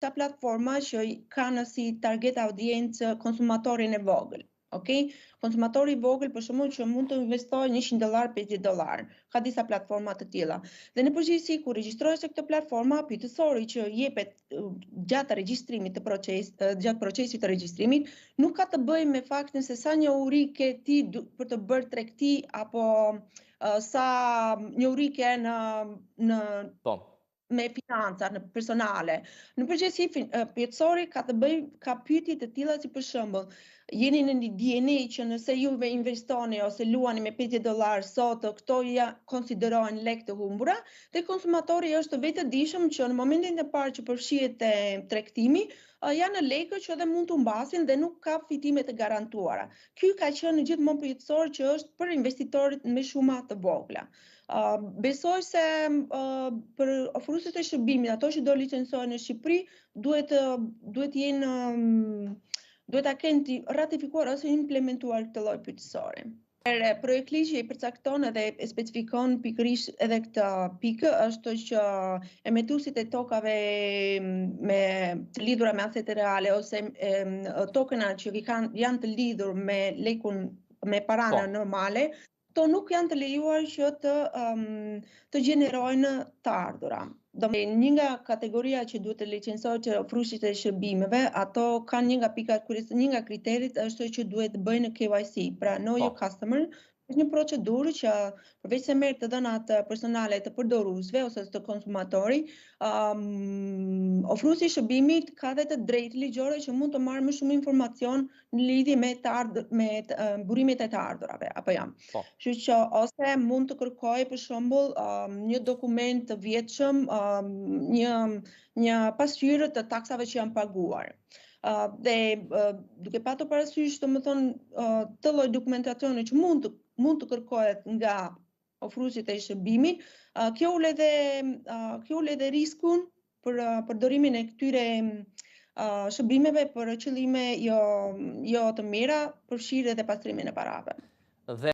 ta platforma që kanë si target audiencë konsumatorin e vogël. Okay? Konsumatori i vogël për shembull që mund të investojë $100, $50. Ka disa platforma të tilla. Dhe në përgjithësi kur regjistrohesh te këtë platforma, pyetësori që jepet gjatë regjistrimit gjatë procesit të regjistrimit nuk ka të bëjë me faktin se sa njohuri ke ti për të bërë tregti apo sa njohuri ke në me financa në personale. Në përgjithësi pyetësori ka pyetje të tilla si për shembull, jeni në një dieni që nëse juve investoni ose luani me $50 sot, këto konsiderohen lek të humbura, dhe konsumatori është vetëdijshëm që në momentin e parë që përfshihet te tregtimi, janë lekë që edhe mund të humbasin dhe nuk ka fitime të garantuara. Ky ka qenë gjithmonë pyetësor që është për investitorët me shuma të vogla. Besoj se për ofruesit e shërbimit, ato që do licencohen në Shqipëri, duhet ta kenë ratifikuar ose implementuar këtë lloj pyetësori. Projekt ligji i përcakton edhe e specifikon pikërisht edhe këtë pikë është që emetuesit e tokave të lidhura me asete reale ose tokena që janë të lidhur me lekun me paranë normale, to nuk janë të lejuar që të gjenerojnë të ardhura. Një nga kategoria që duhet të licencohet që ofruesit e shërbimeve, ato kanë një nga pikat kryesore, një nga kriteret është që duhet të bëjnë KYC, pra know your customer. Është një procedurë që përveç se merr të dhënat personale të përdoruesve ose të konsumatori, ofruesi i shërbimit ka dhe të drejtë ligjore që mund të marrë më shumë informacion në lidhje me burimet e të ardhurave, apo jam. Kështu që ose mund të kërkojë për shembull një dokument të vjetshëm, një pasqyrë të taksave që janë paguar. Dhe duke patur parasysh të lloj dokumentacioni që mund të kërkohet nga ofruesit e shërbimit, kjo ul edhe riskun për përdorimin e këtyre shërbimeve për qëllime jo të mira, përfshirë edhe pastrimin e parave.